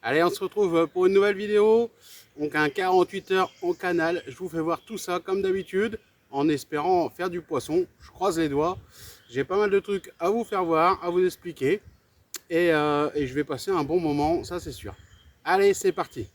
Allez, on se retrouve pour une nouvelle vidéo. Donc un 48 heures en canal. Je vous fais voir tout ça comme d'habitude, en espérant faire du poisson. Je croise les doigts. J'ai pas mal de trucs à vous faire voir, à vous expliquer. Et je vais passer un bon moment, ça c'est sûr. Allez, c'est parti.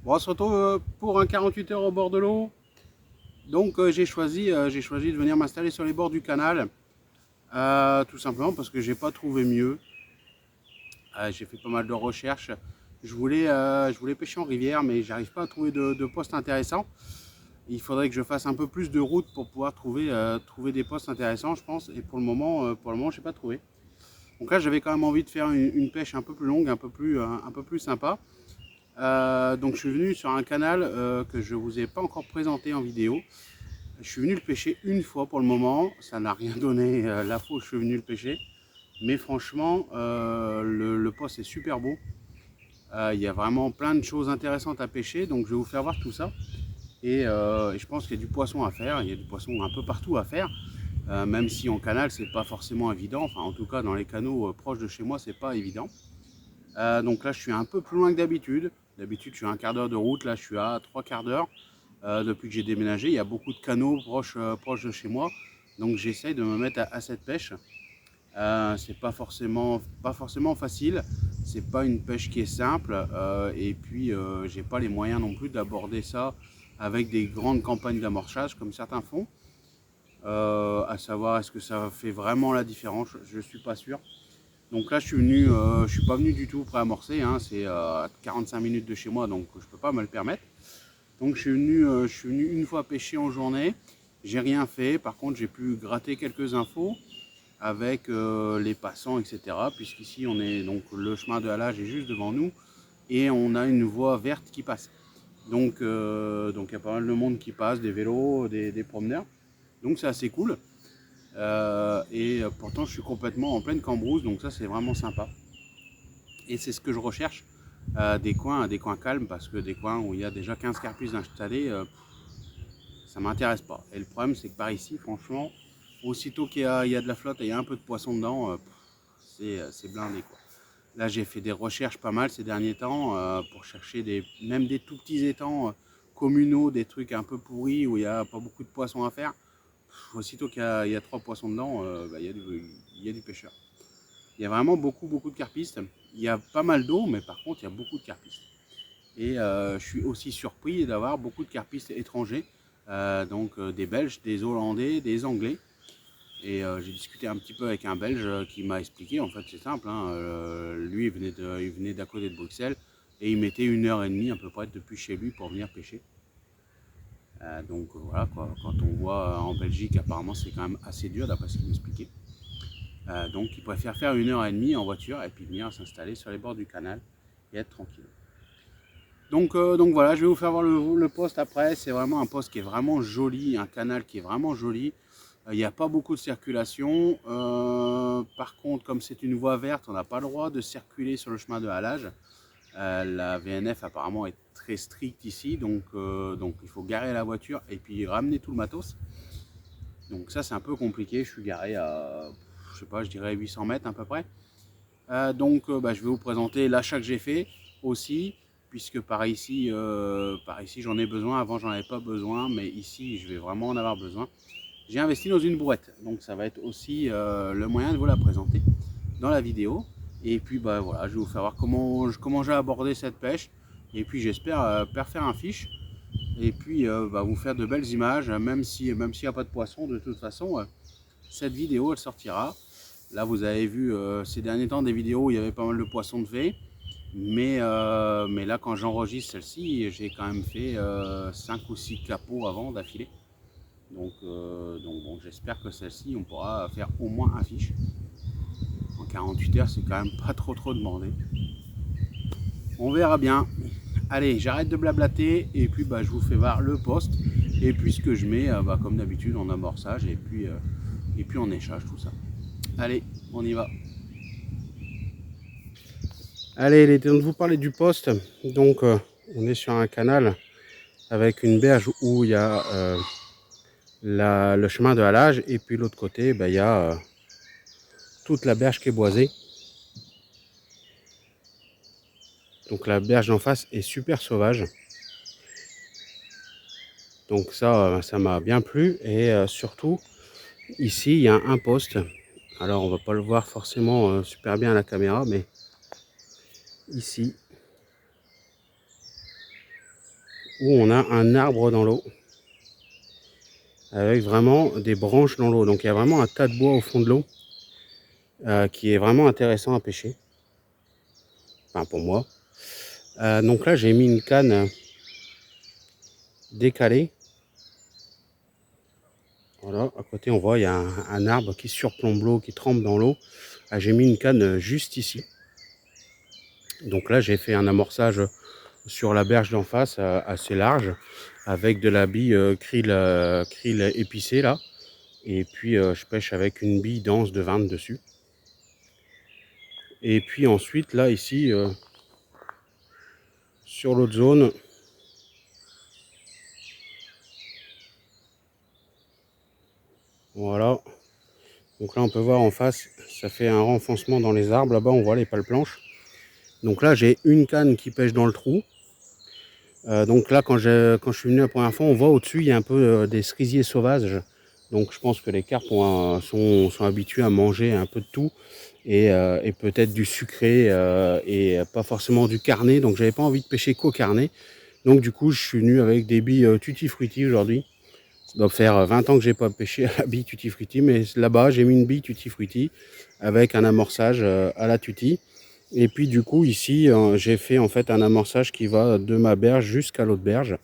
Bon, on se retrouve pour un 48 heures au bord de l'eau. Donc j'ai choisi de venir m'installer sur les bords du canal. Tout simplement parce que j'ai pas trouvé mieux. J'ai fait pas mal de recherches. Je voulais pêcher en rivière, mais j'arrive pas à trouver de postes intéressants. Il faudrait que je fasse un peu plus de route pour pouvoir trouver des postes intéressants, je pense. Et pour le moment, je n'ai pas trouvé. Donc là, j'avais quand même envie de faire une pêche un peu plus longue, un peu plus sympa. Donc je suis venu sur un canal que je ne vous ai pas encore présenté en vidéo. Je suis venu le pêcher une fois pour le moment. Ça n'a rien donné la fois où je suis venu le pêcher. Mais franchement, le poste est super beau. Il y a vraiment plein de choses intéressantes à pêcher. Donc je vais vous faire voir tout ça. Et je pense qu'il y a du poisson à faire. Il y a du poisson un peu partout à faire. Même si en canal, c'est pas forcément évident. Enfin, en tout cas, dans les canaux proches de chez moi, c'est pas évident. Donc là, je suis un peu plus loin que d'habitude. D'habitude, je suis à un quart d'heure de route. Là, je suis à 3/4 d'heure. Depuis que j'ai déménagé, il y a beaucoup de canaux proches de chez moi. Donc j'essaye de me mettre à cette pêche. C'est pas forcément facile. C'est pas une pêche qui est simple. Et puis, j'ai pas les moyens non plus d'aborder ça avec des grandes campagnes d'amorçage comme certains font. À savoir, est-ce que ça fait vraiment la différence? Je ne suis pas sûr. Donc là, je suis pas venu du tout pré-amorcer, hein, c'est 45 minutes de chez moi, donc je peux pas me le permettre. Donc je suis venu une fois pêcher en journée, j'ai rien fait. Par contre, j'ai pu gratter quelques infos avec les passants, etc. Puisqu'ici, donc le chemin de halage est juste devant nous et on a une voie verte qui passe. Donc il y a pas mal de monde qui passe, des vélos, des promeneurs. Donc c'est assez cool. Et pourtant je suis complètement en pleine cambrousse, donc ça c'est vraiment sympa. Et c'est ce que je recherche, des coins calmes, parce que des coins où il y a déjà 15 carpus installés, ça m'intéresse pas. Et le problème c'est que par ici, franchement, aussitôt qu'il y a de la flotte et il y a un peu de poisson dedans, c'est blindé quoi. Là j'ai fait des recherches pas mal ces derniers temps pour chercher même des tout petits étangs communaux, des trucs un peu pourris où il n'y a pas beaucoup de poissons à faire. Aussitôt qu'il y a 3 poissons dedans, il y a du pêcheur. Il y a vraiment beaucoup de carpistes. Il y a pas mal d'eau, mais par contre il y a beaucoup de carpistes. Et je suis aussi surpris d'avoir beaucoup de carpistes étrangers, donc des Belges, des Hollandais, des Anglais. Et j'ai discuté un petit peu avec un Belge qui m'a expliqué, en fait c'est simple, hein, lui il venait d'à côté de Bruxelles et il mettait 1h30 à peu près depuis chez lui pour venir pêcher. Donc voilà quoi, quand on voit en Belgique apparemment c'est quand même assez dur d'après ce qu'il m'expliquait. Donc il préfère faire 1h30 en voiture et puis venir s'installer sur les bords du canal et être tranquille. Donc voilà, je vais vous faire voir le poste après. C'est vraiment un poste qui est vraiment joli, un canal qui est vraiment joli. Il n'y a pas beaucoup de circulation. Par contre, comme c'est une voie verte, on n'a pas le droit de circuler sur le chemin de halage. La VNF apparemment est très stricte ici, donc il faut garer la voiture et puis ramener tout le matos. Donc ça c'est un peu compliqué, je suis garé à, je sais pas, je dirais 800 mètres à peu près. Je vais vous présenter l'achat que j'ai fait aussi, puisque par ici j'en ai besoin. Avant j'en avais pas besoin, mais ici je vais vraiment en avoir besoin. J'ai investi dans une brouette, donc ça va être aussi le moyen de vous la présenter dans la vidéo. Et puis voilà, je vais vous faire voir comment j'ai abordé cette pêche. Et puis j'espère faire un fiche. Et puis vous faire de belles images, même s'il n'y a pas de poisson, de toute façon, cette vidéo elle sortira. Là vous avez vu ces derniers temps des vidéos où il y avait pas mal de poissons de fée. Mais là quand j'enregistre celle-ci, j'ai quand même fait 5 ou 6 capots avant d'affilée. Donc bon, j'espère que celle-ci on pourra faire au moins un fiche. En 48 heures c'est quand même pas trop demandé. On verra bien. Allez, j'arrête de blablater et puis je vous fais voir le poste et puis ce que je mets comme d'habitude en amorçage et puis en échage tout ça. Allez, on y va. Allez, il est temps de vous parler du poste. Donc on est sur un canal avec une berge où il y a le chemin de halage et puis l'autre côté il y a toute la berge qui est boisée. Donc la berge d'en face est super sauvage. Donc ça m'a bien plu. Et surtout, ici, il y a un poste. Alors, on va pas le voir forcément super bien à la caméra, mais ici, où on a un arbre dans l'eau, avec vraiment des branches dans l'eau. Donc, il y a vraiment un tas de bois au fond de l'eau, qui est vraiment intéressant à pêcher. Enfin, pour moi. Donc là, j'ai mis une canne décalée. Voilà, à côté, on voit, il y a un arbre qui surplombe l'eau, qui trempe dans l'eau. J'ai mis une canne juste ici. Donc là, j'ai fait un amorçage sur la berge d'en face, assez large, avec de la bille krill épicée là. Et puis, je pêche avec une bille dense de 20 dessus. Et puis ensuite, là, ici, sur l'autre zone, voilà. Donc là, on peut voir en face, ça fait un renfoncement dans les arbres. Là-bas, on voit les pales planches. Donc là, j'ai une canne qui pêche dans le trou. Donc là, quand je suis venu la première fois, on voit au-dessus, il y a un peu des cerisiers sauvages. Donc je pense que les carpes sont habitués à manger un peu de tout. Et peut-être du sucré et pas forcément du carnet. Donc j'avais pas envie de pêcher qu'au carnet. Donc du coup, je suis venu avec des billes tutti frutti aujourd'hui. Ça doit faire 20 ans que j'ai pas pêché à la bille tutti frutti. Mais là-bas, j'ai mis une bille tutti frutti avec un amorçage à la tutti. Et puis du coup ici j'ai fait en fait un amorçage qui va de ma berge jusqu'à l'autre berge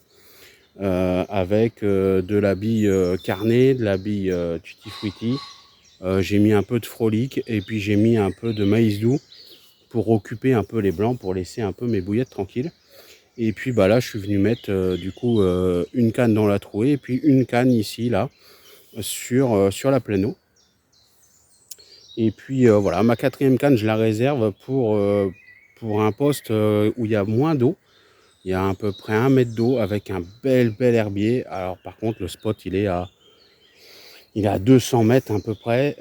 avec de la bille carnet, de la bille tutti frutti. J'ai mis un peu de frolic et puis j'ai mis un peu de maïs doux pour occuper un peu les blancs, pour laisser un peu mes bouillettes tranquilles. Et puis là je suis venu mettre du coup une canne dans la trouée et puis une canne ici là sur la pleine eau. Et puis voilà, ma quatrième canne, je la réserve pour un poste où il y a moins d'eau. Il y a à peu près 1 mètre d'eau avec un bel herbier. Alors par contre, le spot, il est à 200 mètres à peu près.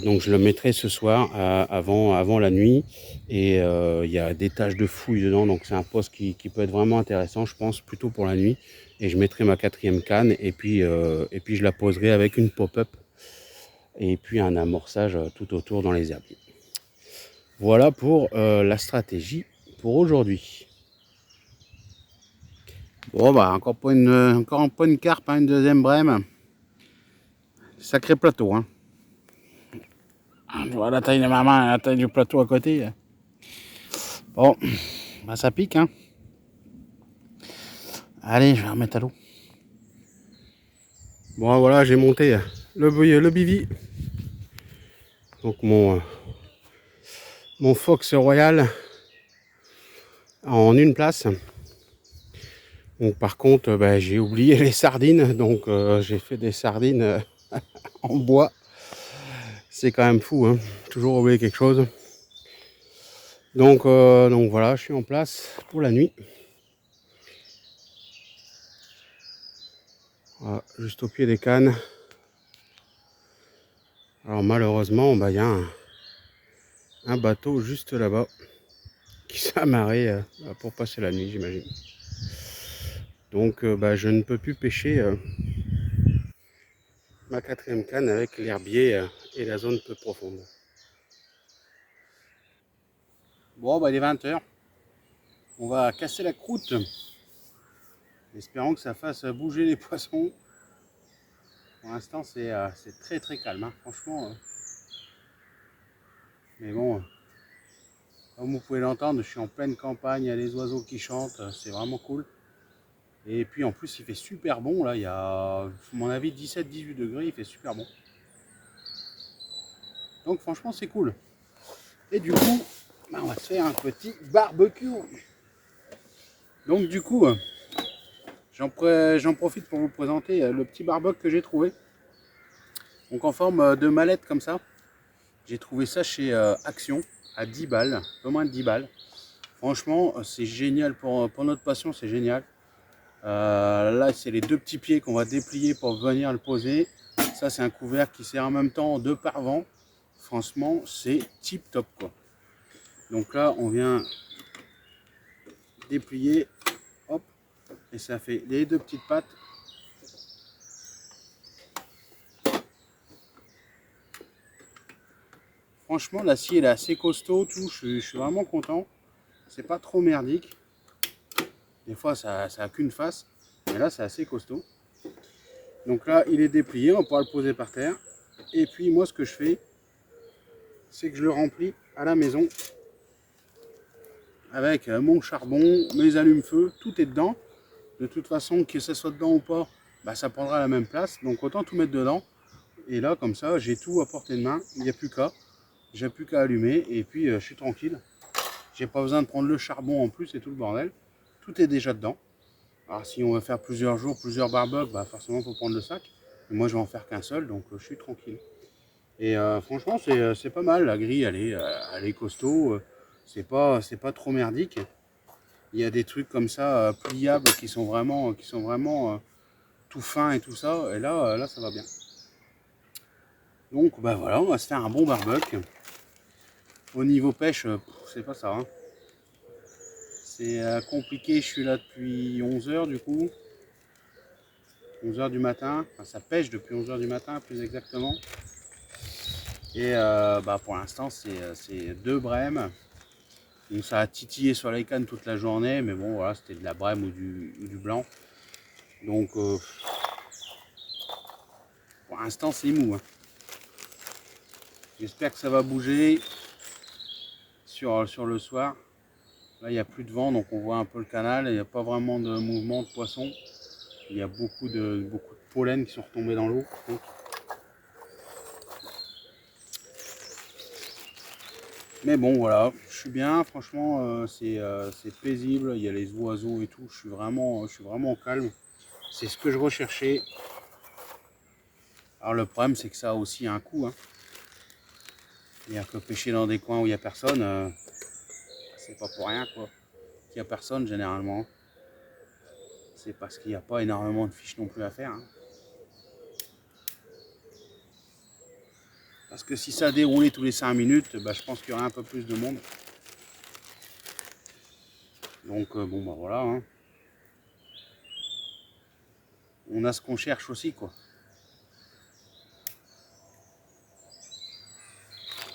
Donc je le mettrai ce soir avant la nuit. Et il y a des taches de fouille dedans. Donc c'est un poste qui peut être vraiment intéressant, je pense, plutôt pour la nuit. Et je mettrai ma quatrième canne et puis je la poserai avec une pop-up. Et puis un amorçage tout autour dans les herbiers. Voilà pour la stratégie pour aujourd'hui. Bon encore pas une carpe, hein, une deuxième brème. Sacré plateau, hein. Je vois la taille de ma main, la taille du plateau à côté. Bon, ça pique, hein. Allez, je vais remettre à l'eau. Bon voilà, j'ai monté le bivy. Donc mon Fox Royal en une place. Donc par contre, j'ai oublié les sardines, donc j'ai fait des sardines en bois. C'est quand même fou, hein. Toujours oublier quelque chose. Donc voilà, je suis en place pour la nuit. Voilà, juste au pied des cannes. Alors malheureusement, bah, y a un bateau juste là-bas qui s'est amarré pour passer la nuit, j'imagine. Donc bah, je ne peux plus pêcher ma 4e canne avec l'herbier et la zone peu profonde. Bon, bah, il est 20h. On va casser la croûte. Espérons que ça fasse bouger les poissons. Pour l'instant, c'est très très calme, hein, franchement. Mais bon, comme vous pouvez l'entendre, je suis en pleine campagne, il y a les oiseaux qui chantent, c'est vraiment cool. Et puis en plus, il fait super bon, là, il y a, à mon avis, 17-18 degrés, il fait super bon. Donc franchement, c'est cool. Et du coup, bah, on va se faire un petit barbecue. Donc du coup, j'en profite pour vous présenter le petit barbecue que j'ai trouvé. Donc en forme de mallette comme ça. J'ai trouvé ça chez Action à 10 balles, pas moins de 10 balles. Franchement, c'est génial pour notre passion, c'est génial. Là, c'est les 2 petits pieds qu'on va déplier pour venir le poser. Ça, c'est un couvercle qui sert en même temps de pare-vent. Franchement, c'est tip top, quoi. Donc là, on vient déplier, hop, et ça fait les 2 petites pattes. Franchement, l'acier est assez costaud, tout. Je suis vraiment content. C'est pas trop merdique. Des fois, ça a qu'une face, mais là, c'est assez costaud. Donc là, il est déplié, on pourra le poser par terre. Et puis moi, ce que je fais, c'est que je le remplis à la maison avec mon charbon, mes allumes-feu, tout est dedans. De toute façon, que ça soit dedans ou pas, bah, ça prendra la même place. Donc autant tout mettre dedans. Et là, comme ça, j'ai tout à portée de main. Il n'y a plus qu'à. J'ai plus qu'à allumer et puis je suis tranquille. J'ai pas besoin de prendre le charbon en plus et tout le bordel. Tout est déjà dedans. Alors si on veut faire plusieurs jours, plusieurs barbecues, bah forcément il faut prendre le sac. Mais moi je vais en faire qu'un seul, donc je suis tranquille. Et franchement c'est pas mal, la grille elle est costaud, c'est pas trop merdique. Il y a des trucs comme ça pliables qui sont vraiment tout fins et tout ça, et là ça va bien. Donc bah voilà, on va se faire un bon barbecue. Au niveau pêche, c'est pas ça. Hein. C'est compliqué, je suis là depuis 11h du coup. 11h du matin, enfin, ça pêche depuis 11h du matin plus exactement. Et bah, pour l'instant c'est 2 brèmes. Donc ça a titillé sur les cannes toute la journée, mais bon voilà, c'était de la brème ou du blanc. Donc pour l'instant c'est mou. Hein. J'espère que ça va bouger sur le soir. Là il n'y a plus de vent, donc on voit un peu le canal, il n'y a pas vraiment de mouvement de poisson. Il y a beaucoup de pollen qui sont retombés dans l'eau. Mais bon voilà, je suis bien, franchement c'est paisible, il y a les oiseaux et tout, je suis vraiment calme. C'est ce que je recherchais. Alors le problème c'est que ça a aussi un coût. Hein. C'est-à-dire que pêcher dans des coins où il n'y a personne, c'est pas pour rien quoi. Il n'y a personne généralement. C'est parce qu'il n'y a pas énormément de fiches non plus à faire. Hein. Parce que si ça déroulait tous les 5 minutes, bah, je pense qu'il y aurait un peu plus de monde. Donc bon bah voilà. Hein. On a ce qu'on cherche aussi quoi.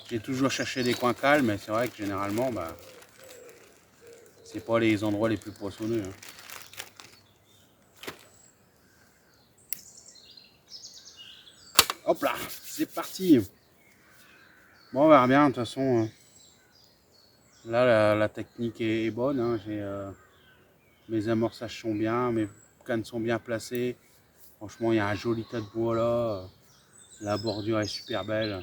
J'ai toujours cherché des coins calmes, mais c'est vrai que généralement, bah, c'est pas les endroits les plus poissonneux. Hein. Hop là, c'est parti. Bon, on verra bien, de toute façon. Là, la technique est bonne. Hein. Mes amorçages sont bien, mes cannes sont bien placées. Franchement, il y a un joli tas de bois là. La bordure est super belle.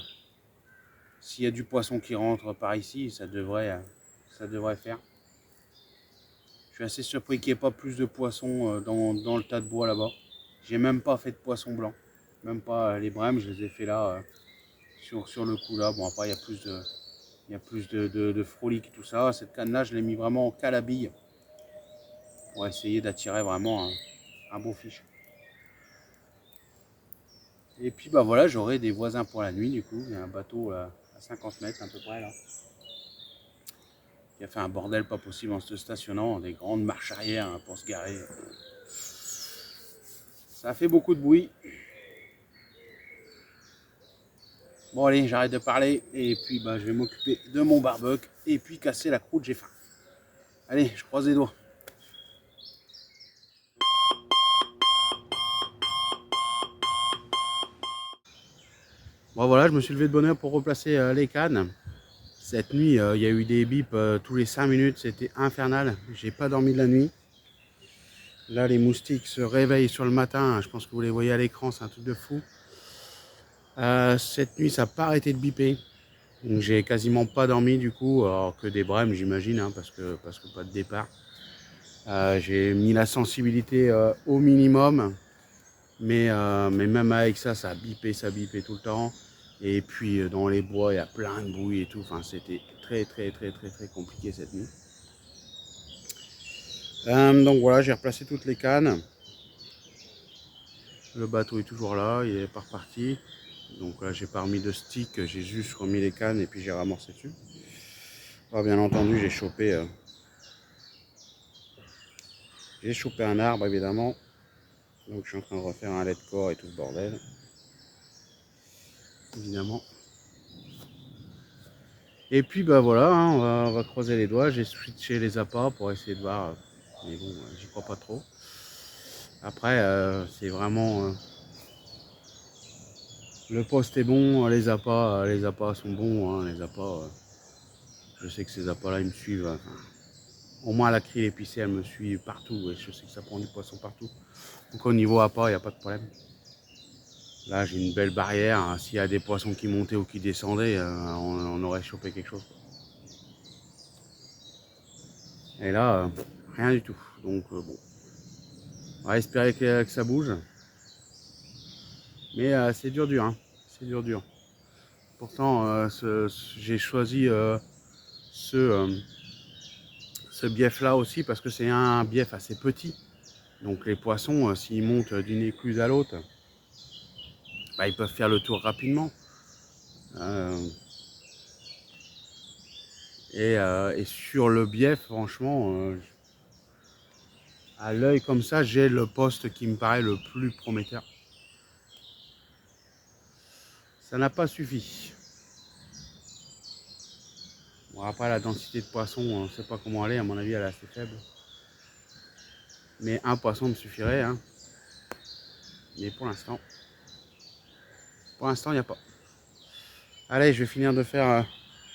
S'il y a du poisson qui rentre par ici, ça devrait faire. Je suis assez surpris qu'il n'y ait pas plus de poissons dans le tas de bois là-bas. J'ai même pas fait de poisson blanc. Même pas les brèmes, je les ai fait là, sur le coup là. Bon, après, il y a plus de frolic et tout ça. Cette canne là, je l'ai mis vraiment qu'à la bille pour essayer d'attirer vraiment un beau fiche. Et puis bah voilà, j'aurai des voisins pour la nuit du coup. Il y a un bateau à 50 mètres à peu près là, qui a fait un bordel pas possible en se stationnant, des grandes marches arrière pour se garer. Ça a fait beaucoup de bruit. Bon allez, j'arrête de parler et puis bah, je vais m'occuper de mon barbecue et puis casser la croûte, j'ai faim. Allez, je croise les doigts. Bon voilà, je me suis levé de bonne heure pour replacer les cannes. Cette nuit, il y a eu des bips tous les 5 minutes, c'était infernal. J'ai pas dormi de la nuit. Là, les moustiques se réveillent sur le matin. Je pense que vous les voyez à l'écran, c'est un truc de fou. Cette nuit, ça n'a pas arrêté de biper. Donc, j'ai quasiment pas dormi du coup, alors que des brèmes, j'imagine, hein, parce que pas de départ. J'ai mis la sensibilité au minimum, mais même avec ça, ça bipait tout le temps. Et puis dans les bois, il y a plein de bruit et tout. Enfin, c'était très compliqué cette nuit. Donc voilà, j'ai replacé toutes les cannes. Le bateau est toujours là, il est pas reparti. Donc là, j'ai pas remis de stick, j'ai juste remis les cannes et puis j'ai ramorcé dessus. Alors, bien entendu, j'ai chopé un arbre évidemment. Donc je suis en train de refaire un lait de corps et tout ce bordel. Évidemment. Et puis bah voilà, hein, on va croiser les doigts. J'ai switché les appâts pour essayer de voir. Mais bon, j'y crois pas trop. Après, c'est vraiment. Le poste est bon, les appâts sont bons. Hein, les appâts, je sais que ces appâts-là, ils me suivent. Enfin, au moins la krill épicée, elle me suit partout. Et je sais que ça prend du poisson partout. Donc au niveau appât, il n'y a pas de problème. Là, j'ai une belle barrière. Hein. S'il y a des poissons qui montaient ou qui descendaient, on aurait chopé quelque chose. Et là, rien du tout. Donc bon, on va espérer que ça bouge. Mais c'est dur, hein. C'est dur. Pourtant, j'ai choisi ce bief là aussi parce que c'est un bief assez petit. Donc les poissons, s'ils montent d'une écluse à l'autre, bah, ils peuvent faire le tour rapidement. Et sur le bief, franchement, à l'œil comme ça, j'ai le poste qui me paraît le plus prometteur. Ça n'a pas suffi. Bon, après, la densité de poissons, on ne sait pas comment elle est. À mon avis, elle est assez faible. Mais un poisson me suffirait. Hein. Mais pour l'instant, il n'y a pas. Allez, je vais finir de faire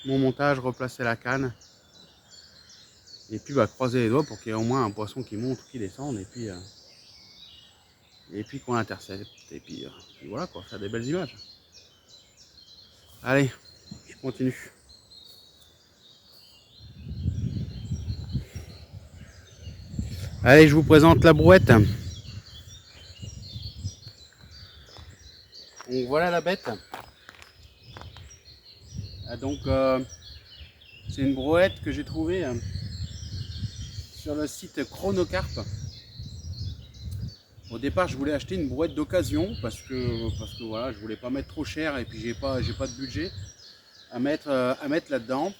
mon montage, replacer la canne. Et puis, bah, croiser les doigts pour qu'il y ait au moins un poisson qui monte ou qui descende. Et puis qu'on l'intercepte. Et puis voilà, quoi, faire des belles images. Allez, je continue. Allez, je vous présente la brouette. Donc voilà la bête. Donc c'est une brouette que j'ai trouvée sur le site Chronocarp. Au départ, je voulais acheter une brouette d'occasion parce que voilà, je voulais pas mettre trop cher et puis j'ai pas de budget à mettre là-dedans.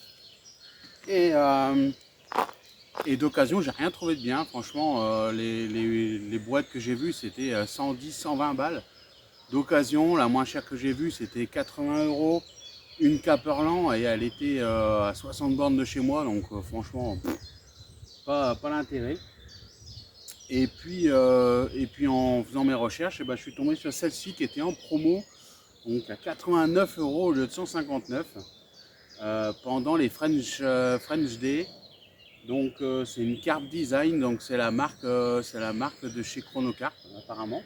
Et d'occasion, j'ai rien trouvé de bien. Franchement, les boîtes que j'ai vues, c'était 110, 120 balles. D'occasion, la moins chère que j'ai vue, c'était 80 €. Une Caperland et elle était à 60 bornes de chez moi. Donc franchement, pas l'intérêt. Et puis en faisant mes recherches, et ben, je suis tombé sur celle-ci qui était en promo. Donc à 89 € au lieu de 159 pendant les French Day. Donc c'est une Carp Design, donc c'est la marque de chez Chronocarp apparemment.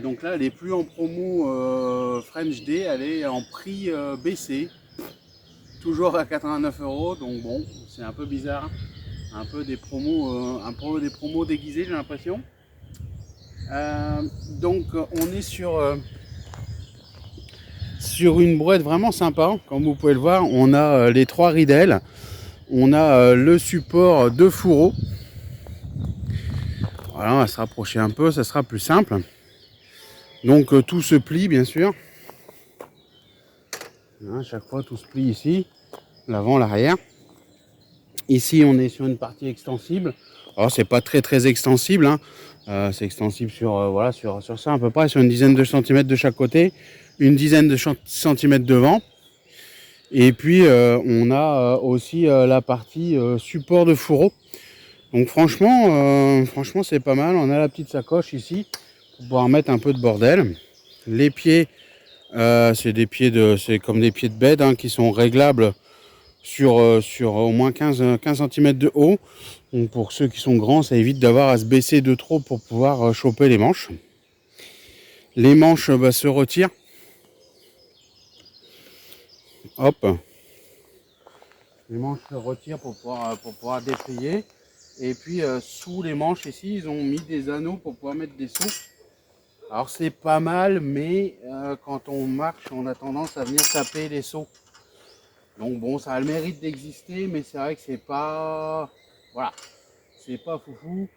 Donc là elle est plus en promo French Day, elle est en prix baissé, toujours à 89 €. Donc bon, c'est un peu bizarre, un peu des promos déguisés j'ai l'impression. Donc on est sur une brouette vraiment sympa. Comme vous pouvez le voir, on a les 3 ridelles, on a le support de fourreau. Voilà, on va se rapprocher un peu, ça sera plus simple. Donc tout se plie bien sûr. Hein, chaque fois tout se plie ici, l'avant, l'arrière. Ici on est sur une partie extensible. Alors c'est pas très extensible, hein. C'est extensible sur, voilà, sur ça à peu près, sur une dizaine de centimètres de chaque côté, une dizaine de centimètres devant. Et puis on a aussi la partie support de fourreau. Donc franchement c'est pas mal. On a la petite sacoche ici pour pouvoir mettre un peu de bordel. Les pieds, c'est comme des pieds de bed, hein, qui sont réglables sur au moins 15 cm de haut. Donc pour ceux qui sont grands, ça évite d'avoir à se baisser de trop pour pouvoir choper les manches. Les manches se retirent. Hop. Les manches se retirent pour pouvoir déplier. Et puis sous les manches ici, ils ont mis des anneaux pour pouvoir mettre des seaux. Alors c'est pas mal, mais quand on marche, on a tendance à venir taper les seaux. Donc bon, ça a le mérite d'exister, mais c'est vrai que c'est pas... Voilà, c'est pas foufou.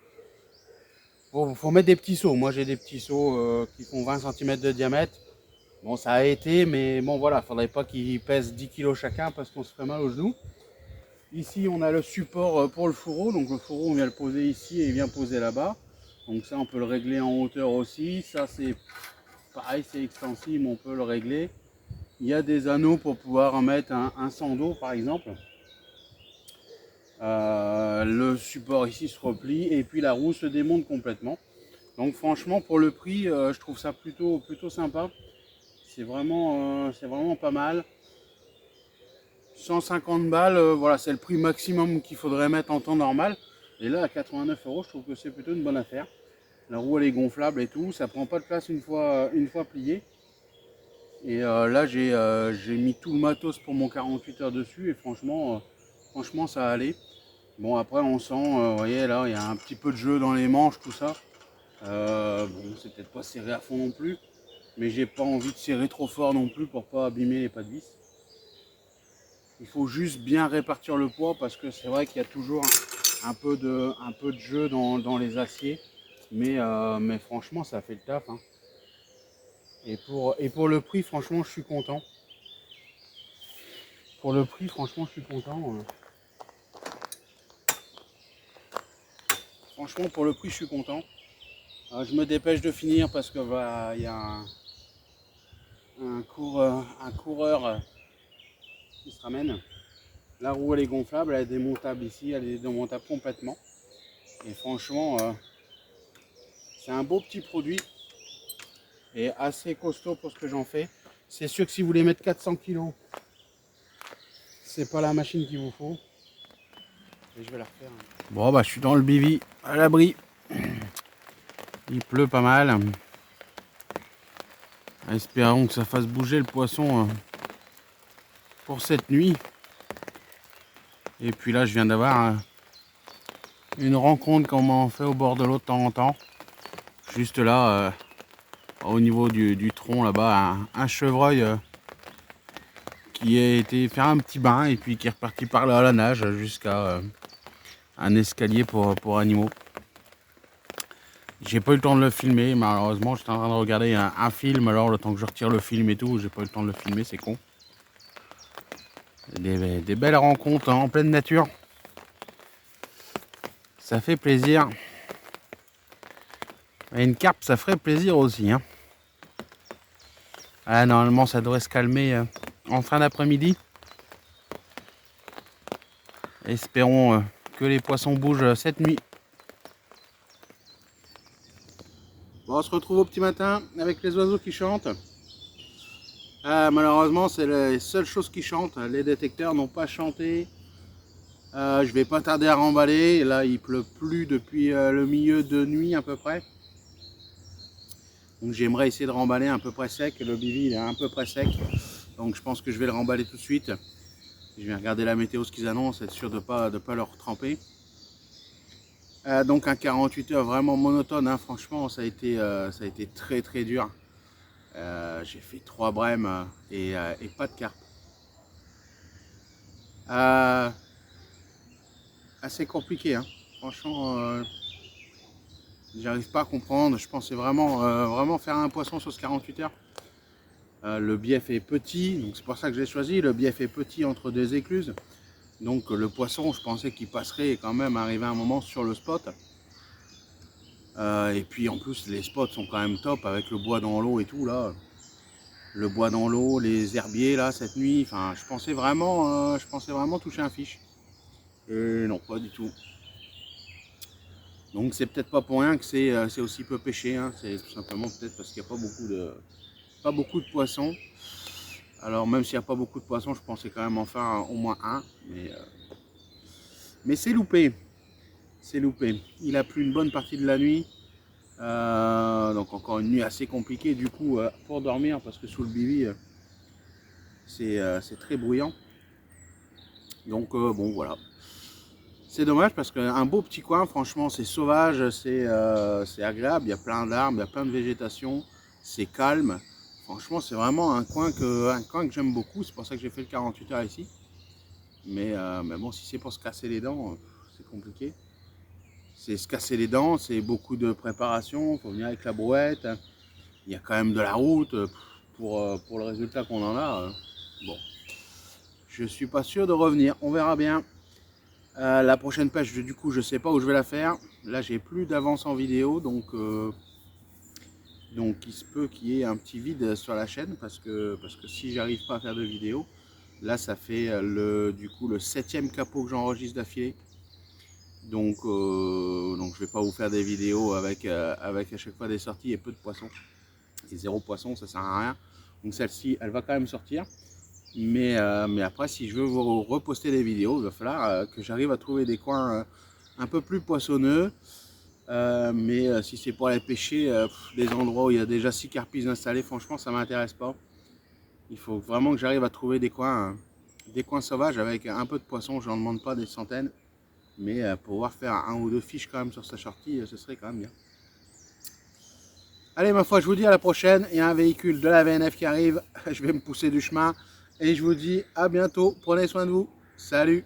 Faut mettre des petits seaux. Moi j'ai des petits seaux qui font 20 cm de diamètre. Bon, ça a été, mais bon voilà, faudrait pas qu'ils pèsent 10 kg chacun parce qu'on se ferait mal aux genoux. Ici on a le support pour le fourreau. Donc le fourreau on vient le poser ici et il vient poser là-bas. Donc ça on peut le régler en hauteur aussi. Ça c'est pareil, c'est extensible, on peut le régler. Il y a des anneaux pour pouvoir en mettre un sando par exemple. Le support ici se replie et puis la roue se démonte complètement. Donc franchement pour le prix, je trouve ça plutôt sympa. C'est vraiment pas mal. 150 balles, voilà, c'est le prix maximum qu'il faudrait mettre en temps normal. Et là à 89 €, je trouve que c'est plutôt une bonne affaire. La roue elle est gonflable et tout, ça prend pas de place une fois plié. Et là j'ai mis tout le matos pour mon 48 heures dessus et franchement ça allait. Bon après on sent, vous voyez là il y a un petit peu de jeu dans les manches, tout ça. Bon c'est peut-être pas serré à fond non plus, mais j'ai pas envie de serrer trop fort non plus pour pas abîmer les pas de vis. Il faut juste bien répartir le poids parce que c'est vrai qu'il y a toujours un peu de jeu dans les aciers, mais franchement ça fait le taf, hein. Et pour le prix, franchement, je suis content. Pour le prix, franchement, je suis content. Franchement, pour le prix, je suis content. Je me dépêche de finir parce que y a un coureur qui se ramène. La roue, elle est gonflable, elle est démontable ici, elle est démontable complètement. Et franchement, c'est un beau petit produit et assez costaud pour ce que j'en fais. C'est sûr que si vous voulez mettre 400 kg, c'est pas la machine qu'il vous faut. Et je vais la refaire. Bon bah je suis dans le bivy à l'abri. Il pleut pas mal. Espérons que ça fasse bouger le poisson pour cette nuit. Et puis là je viens d'avoir une rencontre comme on fait au bord de l'eau de temps en temps. Juste là au niveau du tronc là-bas, un chevreuil qui a été faire un petit bain et puis qui est reparti par là à la nage jusqu'à un escalier pour animaux. J'ai pas eu le temps de le filmer, malheureusement. J'étais en train de regarder un film, alors le temps que je retire le film et tout, j'ai pas eu le temps de le filmer, c'est con. Des belles rencontres en pleine nature. Ça fait plaisir. Et une carpe, ça ferait plaisir aussi, hein. Ah, normalement, ça devrait se calmer en fin d'après-midi. Espérons que les poissons bougent cette nuit. Bon, on se retrouve au petit matin avec les oiseaux qui chantent. Malheureusement, c'est les seules choses qui chantent. Les détecteurs n'ont pas chanté. Je vais pas tarder à remballer. Là, il pleut plus depuis le milieu de nuit à peu près. Donc j'aimerais essayer de remballer à peu près sec. Le bivy il est à peu près sec. Donc je pense que je vais le remballer tout de suite. Je vais regarder la météo, ce qu'ils annoncent, être sûr de pas leur tremper. Donc un 48 heures vraiment monotone, hein. Franchement ça a été très très dur. J'ai fait 3 brèmes et pas de carpe. Assez compliqué, hein. Franchement, j'arrive pas à comprendre. Je pensais vraiment faire un poisson sur ce 48 heures. Le bief est petit, donc c'est pour ça que j'ai choisi. Le bief est petit entre deux écluses. Donc le poisson, je pensais qu'il passerait quand même arriver un moment sur le spot. Et puis en plus, les spots sont quand même top avec le bois dans l'eau et tout là. Le bois dans l'eau, les herbiers là cette nuit. Enfin, je pensais vraiment toucher un fiche. Et non, pas du tout. Donc c'est peut-être pas pour rien que c'est aussi peu pêché, hein. C'est tout simplement peut-être parce qu'il n'y a pas beaucoup de poissons. Alors même s'il n'y a pas beaucoup de poissons, je pensais quand même en faire au moins un. Mais c'est loupé. C'est loupé. Il a plu une bonne partie de la nuit. Donc encore une nuit assez compliquée du coup pour dormir parce que sous le bivy c'est très bruyant. Donc bon voilà. C'est dommage parce qu'un beau petit coin, franchement c'est sauvage, c'est agréable, il y a plein d'arbres, il y a plein de végétation, c'est calme. Franchement c'est vraiment un coin que j'aime beaucoup, c'est pour ça que j'ai fait le 48 heures ici. Mais bon, si c'est pour se casser les dents, c'est compliqué. C'est se casser les dents, c'est beaucoup de préparation, il faut venir avec la brouette. Il y a quand même de la route pour le résultat qu'on en a. Bon, je suis pas sûr de revenir, on verra bien. La prochaine pêche, du coup, je sais pas où je vais la faire. Là, j'ai plus d'avance en vidéo, donc il se peut qu'il y ait un petit vide sur la chaîne parce que si j'arrive pas à faire de vidéo, là, ça fait du coup le 7e capot que j'enregistre d'affilée. Donc je vais pas vous faire des vidéos avec à chaque fois des sorties et peu de poissons. Et 0 poisson, ça sert à rien. Donc celle-ci, elle va quand même sortir. Mais après, si je veux vous reposter des vidéos, il va falloir que j'arrive à trouver des coins un peu plus poissonneux. Mais si c'est pour aller pêcher des endroits où il y a déjà 6 carpies installées, franchement, ça ne m'intéresse pas. Il faut vraiment que j'arrive à trouver des coins sauvages avec un peu de poisson. Je n'en demande pas des centaines. Mais pouvoir faire un ou deux fiches quand même sur sa sortie, ce serait quand même bien. Allez, ma foi, je vous dis à la prochaine. Il y a un véhicule de la VNF qui arrive. Je vais me pousser du chemin. Et je vous dis à bientôt. Prenez soin de vous. Salut!